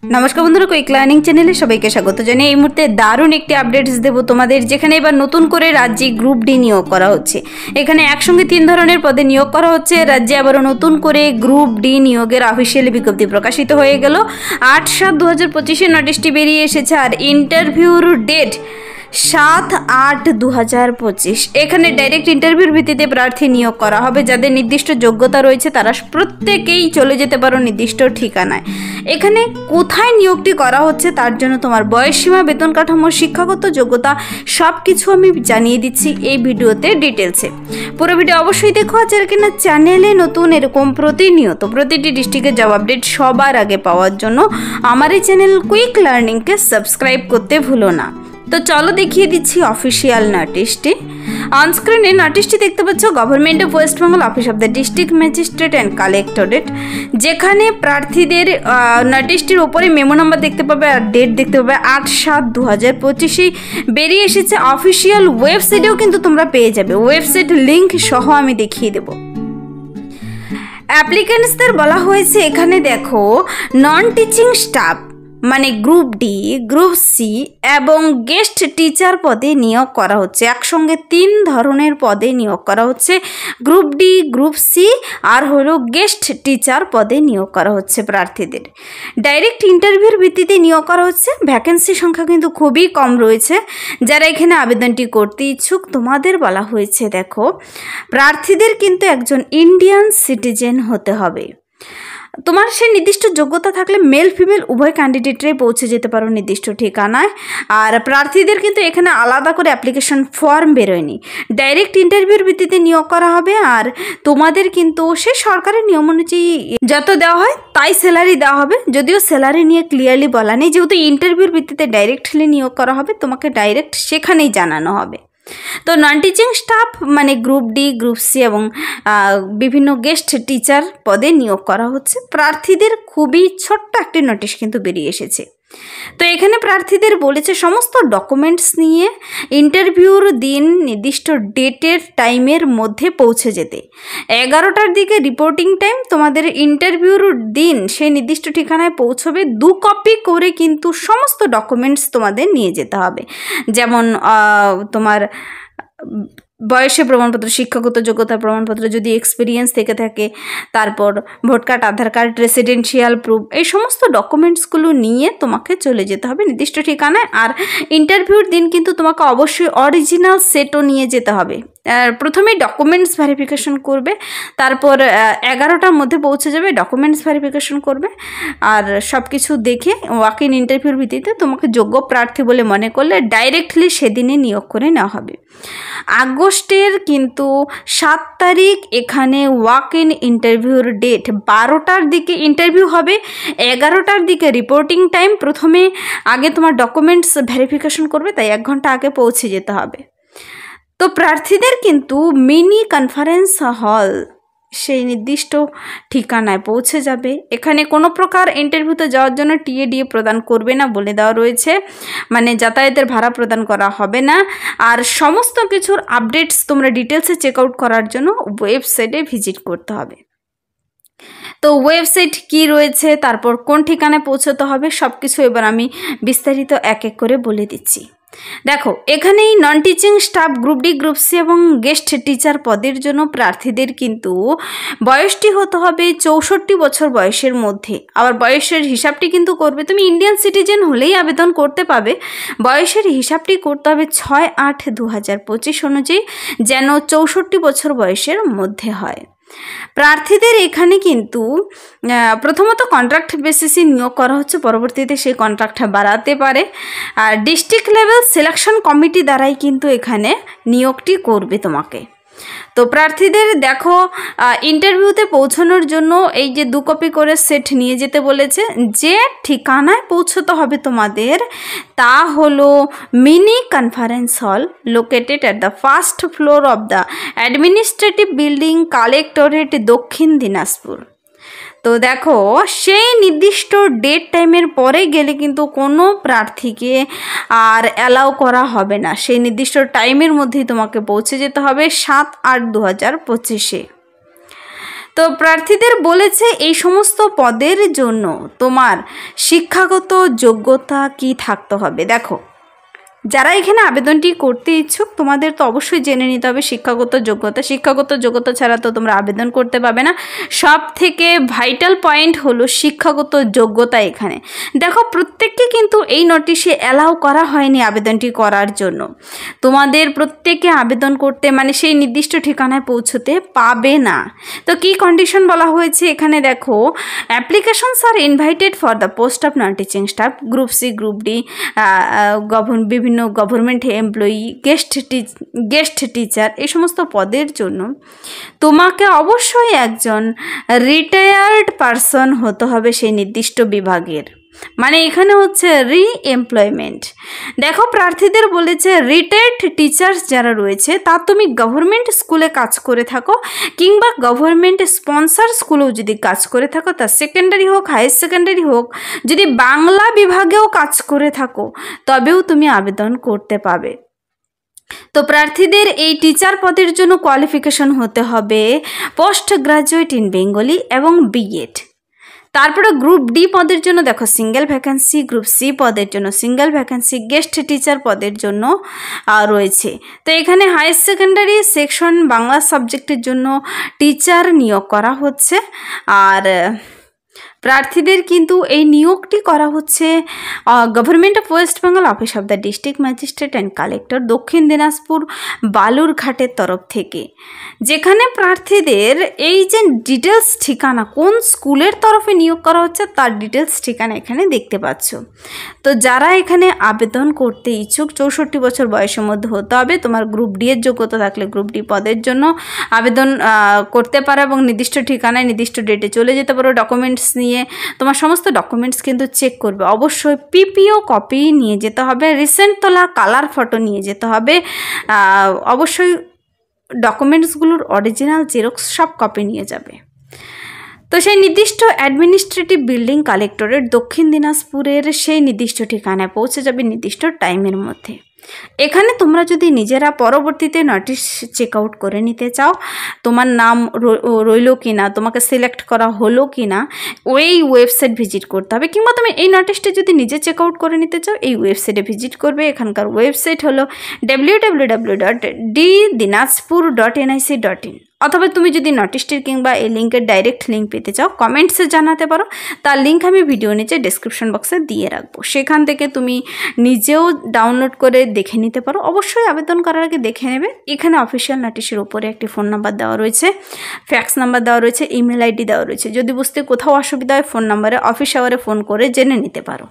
नमस्कार बंधुरा कुइक लार्निंग चैनेले सबाइके स्वागत जानिয়ে এই মুহূর্তে দারুণ একটি আপডেটস দেব তোমাদের যেখানে এবার নতুন করে রাজ্যে গ্রুপ ডি নিয়োগ করা হচ্ছে। এখানে একসঙ্গে 3 ধরনের পদে নিয়োগ করা হচ্ছে। রাজ্যে আবার নতুন করে গ্রুপ ডি নিয়োগের অফিশিয়ালি বিজ্ঞপ্তি প্রকাশিত হয়ে গেল। 8/7/2025 এর নোটিশটি বেরিয়ে এসেছে আর ইন্টারভিউর ডেট 7/8/2025। এখানে ডাইরেক্ট ইন্টারভিউর ভিত্তিতে প্রার্থী নিয়োগ করা হবে। যাদের নির্দিষ্ট যোগ্যতা রয়েছে তারা প্রত্যেকেই চলে যেতে পারো নির্দিষ্ট ঠিকানায়। এখানে কোথায় নিয়োগটি করা হচ্ছে তার জন্য তোমার বয়সসীমা, বেতন কাঠামো, শিক্ষাগত যোগ্যতা সব কিছু আমি জানিয়ে দিচ্ছি এই ভিডিওতে ডিটেলসে। পুরো ভিডিও অবশ্যই দেখো। আর যারা কিনা চ্যানেলে নতুন এরকম প্রতিনিয়ত প্রতিটি ডিস্ট্রিক্টের জব আপডেট সবার আগে পাওয়ার জন্য আমার এই চ্যানেল কুইক লার্নিংকে সাবস্ক্রাইব করতে ভুলো না। তো চলো দেখিয়ে দিচ্ছি অফিসিয়াল নোটিশটি। অনস্ক্রিনে নোটিশটি দেখতে পাচ্ছ government of West Bengal office of the district magistrate and collectorate, যেখানে প্রার্থীদের নোটিশটির উপরে মেমো নাম্বার দেখতে পাবে আর ডেট দেখতে পাবে 8/7/2025 বেরিয়ে এসেছে। অফিসিয়াল ওয়েবসাইটেও কিন্তু তোমরা পেয়ে যাবে, ওয়েবসাইট লিঙ্ক সহ আমি দেখিয়ে দেবো। অ্যাপ্লিক্যান্টসদের বলা হয়েছে এখানে দেখো নন টিচিং স্টাফ মানে গ্রুপ ডি, গ্রুপ সি এবং গেস্ট টিচার পদে নিয়োগ করা হচ্ছে। একসঙ্গে 3 ধরনের পদে নিয়োগ করা হচ্ছে। গ্রুপ ডি, গ্রুপ সি আর হলো গেস্ট টিচার পদে নিয়োগ করা হচ্ছে প্রার্থীদের। ডাইরেক্ট ইন্টারভিউর ভিত্তিতে নিয়োগ করা হচ্ছে। ভ্যাকেন্সি সংখ্যা কিন্তু খুবই কম রয়েছে। যারা এখানে আবেদনটি করতে ইচ্ছুক তোমাদের বলা হয়েছে দেখো প্রার্থীদের কিন্তু একজন ইন্ডিয়ান সিটিজেন হতে হবে। তোমার সেই নির্দিষ্ট যোগ্যতা থাকলে মেল ফিমেল উভয় ক্যান্ডিডেটরাই পৌঁছে যেতে পারো নির্দিষ্ট ঠিকানায়। আর প্রার্থীদের কিন্তু এখানে আলাদা করে অ্যাপ্লিকেশন ফর্ম বেরোয়নি, ডাইরেক্ট ইন্টারভিউর ভিত্তিতে নিয়োগ করা হবে। আর তোমাদের কিন্তু সেই সরকারের নিয়ম অনুযায়ী যত দেওয়া হয় তাই স্যালারি দেওয়া হবে, যদিও স্যালারি নিয়ে ক্লিয়ারলি বলা নেই। যেহেতু ইন্টারভিউর ভিত্তিতে ডাইরেক্টলি নিয়োগ করা হবে তোমাকে ডাইরেক্ট সেখানেই জানানো হবে। তো নন টিচিং স্টাফ মানে গ্রুপ ডি, গ্রুপ সি এবং বিভিন্ন গেস্ট টিচার পদে নিয়োগ করা হচ্ছে। প্রার্থীদের খুবই ছোট্ট একটি নোটিশ কিন্তু বেরিয়ে এসেছে। তো এখানে প্রার্থীদের বলেছে সমস্ত ডকুমেন্টস নিয়ে ইন্টারভিউর দিন নির্দিষ্ট ডেটের টাইমের মধ্যে পৌঁছে যেতে। 11টার দিকে রিপোর্টিং টাইম, তোমাদের ইন্টারভিউর দিন সেই নির্দিষ্ট ঠিকানায় পৌঁছবে। 2 কপি করে কিন্তু সমস্ত ডকুমেন্টস তোমাদের নিয়ে যেতে হবে। যেমন তোমার বয়সের প্রমাণপত্র, শিক্ষাগত যোগ্যতার প্রমাণপত্র, যদি এক্সপিরিয়েন্স থেকে থাকে, তারপর ভোট কার্ড, আধার কার্ড, রেসিডেন্সিয়াল প্রুফ, এই সমস্ত ডকুমেন্টসগুলো নিয়ে তোমাকে চলে যেতে হবে নির্দিষ্ট ঠিকানায়। আর ইন্টারভিউর দিন কিন্তু তোমাকে অবশ্যই অরিজিনাল সেটও নিয়ে যেতে হবে। প্রথমে ডকুমেন্টস ভেরিফিকেশন করবে, তারপর 11টার মধ্যে পৌঁছে যাবে, ডকুমেন্টস ভেরিফিকেশন করবে। আর সব কিছু দেখে ওয়াক ইন ইন্টারভিউর ভিত্তিতে তোমাকে যোগ্য প্রার্থী বলে মনে করলে ডাইরেক্টলি সেদিনে নিয়োগ করে নেওয়া হবে। আগস্টের কিন্তু 7 তারিখ এখানে ওয়াক ইন ইন্টারভিউর ডেট। 12টার দিকে ইন্টারভিউ হবে, 11টার দিকে রিপোর্টিং টাইম। প্রথমে আগে তোমার ডকুমেন্টস ভেরিফিকেশন করবে, তাই 1 ঘন্টা আগে পৌঁছে যেতে হবে। তো প্রার্থীদের কিন্তু মিনি কনফারেন্স হল সেই নির্দিষ্ট ঠিকানায় পৌঁছে যাবে। এখানে কোনো প্রকার ইন্টারভিউতে যাওয়ার জন্য টিএডিএ প্রদান করবে না বলে দেওয়া রয়েছে, মানে যাতায়াতের ভাড়া প্রদান করা হবে না। আর সমস্ত কিছুর আপডেটস তোমরা ডিটেলসে চেক আউট করার জন্য ওয়েবসাইটে ভিজিট করতে হবে। তো ওয়েবসাইট কি রয়েছে, তারপর কোন ঠিকানায় পৌঁছতে হবে সব কিছু এবার আমি বিস্তারিত এক এক করে বলে দিচ্ছি। দেখো এখানেই non teaching staff group D, group C এবং গেস্ট টিচার পদের জন্য প্রার্থীদের কিন্তু বয়সটি হতে হবে 64 বছর বয়সের মধ্যে। আবার বয়সের হিসাবটি কিন্তু করবে, তুমি ইন্ডিয়ান সিটিজেন হলেই আবেদন করতে পাবে। বয়সের হিসাবটি করতে হবে 6/8/2025 অনুযায়ী, যেন 64 বছর বয়সের মধ্যে হয়। প্রার্থীদের এখানে কিন্তু প্রথমত কন্ট্রাক্ট বেসিসে নিয়োগ করা হচ্ছে, পরবর্তীতে সেই কন্ট্রাক্টটা বাড়াতে পারে। আর ডিস্ট্রিক্ট লেভেল সিলেকশন কমিটি দ্বারাই কিন্তু এখানে নিয়োগটি করবে তোমাকে। তো প্রার্থীদের দেখো ইন্টারভিউতে পৌঁছানোর জন্য এই যে 2 কপি করে সেট নিয়ে যেতে বলেছে। যে ঠিকানায় পৌঁছতে হবে তোমাদের তা হলো mini conference hall located at the 1st floor of the administrative building, collectorate, দক্ষিণ দিনাজপুর। তো দেখো সেই নির্দিষ্ট ডেট টাইমের পরে গেলে কিন্তু কোনো প্রার্থীকে আর অ্যালাউ করা হবে না। সেই নির্দিষ্ট টাইমের মধ্যেই তোমাকে পৌঁছে যেতে হবে 7/8/2025। তো প্রার্থীদের বলেছে এই সমস্ত পদের জন্য তোমার শিক্ষাগত যোগ্যতা কি থাকতে হবে। দেখো, যারা এখানে আবেদনটি করতে ইচ্ছুক তোমাদের তো অবশ্যই জেনে নিতে হবে শিক্ষাগত যোগ্যতা ছাড়া তো তোমরা আবেদন করতে পারবে না। সব থেকে ভাইটাল পয়েন্ট হলো শিক্ষাগত যোগ্যতা। এখানে দেখো, প্রত্যেককে কিন্তু এই নোটিশে অ্যালাউ করা হয়নি আবেদনটি করার জন্য। তোমাদের প্রত্যেককে আবেদন করতে মানে সেই নির্দিষ্ট ঠিকানায় পৌঁছতে পাবে না। তো কি কন্ডিশন বলা হয়েছে এখানে দেখো, applications are invited for the post of non teaching staff, group C, group D, বিভিন্ন গভর্নমেন্ট এমপ্লয়ি, গেস্ট টিচার, এই সমস্ত পদের জন্য তোমাকে অবশ্যই একজন রিটায়ার্ড পারসন হতে হবে সেই নির্দিষ্ট বিভাগের। মানে এখানে হচ্ছে রিএমপ্লয়মেন্ট। দেখো, প্রার্থীদের বলেছে রিটায়ার্ড টিচার্স যারা রয়েছে তা তুমি গভর্নমেন্ট স্কুলে কাজ করে থাকো কিংবা গভর্নমেন্ট স্পন্সর স্কুলেও যদি কাজ করে থাকো, তা সেকেন্ডারি হোক হায়ার সেকেন্ডারি হোক, যদি বাংলা বিভাগেও কাজ করে থাকো তবেও তুমি আবেদন করতে পাবে। তো প্রার্থীদের এই টিচার পদের জন্য কোয়ালিফিকেশন হতে হবে পোস্ট গ্রাজুয়েট ইন বেঙ্গলি এবং বিএড। তারপরে গ্রুপ ডি পদের জন্য দেখো সিঙ্গেল ভ্যাকেন্সি, গ্রুপ সি পদের জন্য সিঙ্গেল ভ্যাকেন্সি, গেস্ট টিচার পদের জন্য রয়েছে। তো এখানে হায়ার সেকেন্ডারি সেকশন বাংলা সাবজেক্টের জন্য টিচার নিয়োগ করা হচ্ছে। আর প্রার্থীদের কিন্তু এই নিয়োগটি করা হচ্ছে government of West Bengal, office of the district magistrate and collector, দক্ষিণ দিনাজপুর, বালুরঘাটের তরফ থেকে। যেখানে প্রার্থীদের এই যে ডিটেলস ঠিকানা, কোন স্কুলের তরফে নিয়োগ করা হচ্ছে তার ডিটেলস ঠিকানা এখানে দেখতে পাচ্ছ। তো যারা এখানে আবেদন করতে ইচ্ছুক 64 বছর বয়সের মধ্যে হতে হবে। তোমার গ্রুপ ডি এর যোগ্যতা থাকলে গ্রুপ ডি পদের জন্য আবেদন করতে পারো এবং নির্দিষ্ট ঠিকানায় নির্দিষ্ট ডেটে চলে যেতে পারো। ডকুমেন্টস নিয়ে তোমার সমস্ত ডকুমেন্টস কিন্তু চেক করবে। অবশ্যই পিপিও কপি নিয়ে যেতে হবে, রিসেন্ট তোলা কালার ফটো নিয়ে যেতে হবে। অবশ্যই ডকুমেন্টসগুলোর অরিজিনাল জেরক্স সব কপি নিয়ে যাবে। তো সেই নির্দিষ্ট অ্যাডমিনিস্ট্রেটিভ বিল্ডিং কালেক্টরেট দক্ষিণ দিনাজপুরের সেই নির্দিষ্ট ঠিকানায় পৌঁছে যাবে নির্দিষ্ট টাইমের মধ্যে। এখানে তোমরা যদি নিজেরা পরবর্তীতে নোটিশ চেক আউট করে নিতে চাও, তোমার নাম রইল কি না, তোমাকে সিলেক্ট করা হলো কি না, ওই ওয়েবসাইট ভিজিট করতে হবে। কিংবা তুমি এই নোটিশটা যদি নিজে চেক আউট করে নিতে চাও, এই ওয়েবসাইটে ভিজিট করবে। এখানকার ওয়েবসাইট হলো www.dinajpur.nic.in। অথবা তুমি যদি নোটিশটির কিংবা এই লিঙ্কের ডাইরেক্ট লিঙ্ক পেতে চাও কমেন্টসে জানাতে পারো, তার লিঙ্ক আমি ভিডিও নিচে ডেসক্রিপশন বক্সে দিয়ে রাখবো। সেখান থেকে তুমি নিজেও ডাউনলোড করে দেখে নিতে পারো। অবশ্যই আবেদন করার আগে দেখে নেবে। এখানে অফিসিয়াল নোটিশের উপরে একটি ফোন নাম্বার দেওয়া রয়েছে, ফ্যাক্স নাম্বার দেওয়া রয়েছে, ইমেল আইডি দেওয়া রয়েছে। যদি বুঝতে কোথাও অসুবিধা হয় ফোন নাম্বারে অফিস আওয়ারে ফোন করে জেনে নিতে পারো।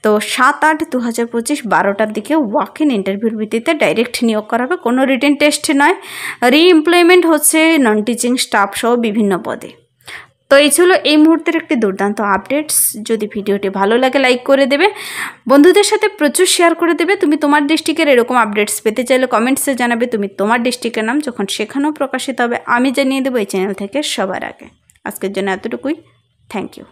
তো 7/8/2025 12টার দিকে ওয়াক ইন ইন্টারভিউর ভিত্তিতে ডাইরেক্ট নিয়োগ করা হবে, কোনো রিটেন টেস্ট নয়। রিএমপ্লয়মেন্ট হচ্ছে নন টিচিং স্টাফ সহ বিভিন্ন পদে। তো এই ছিল এই মুহূর্তের একটি দুর্দান্ত আপডেটস। যদি ভিডিওটি ভালো লাগে লাইক করে দেবে, বন্ধুদের সাথে প্রচুর শেয়ার করে দেবে। তুমি তোমার ডিস্ট্রিক্টের এরকম আপডেটস পেতে চাইলে কমেন্টসে জানাবে তুমি তোমার ডিস্ট্রিক্টের নাম, যখন সেখানেও প্রকাশিত হবে আমি জানিয়ে দেবো এই চ্যানেল থেকে সবার আগে। আজকের জন্য এতটুকুই। Thank you.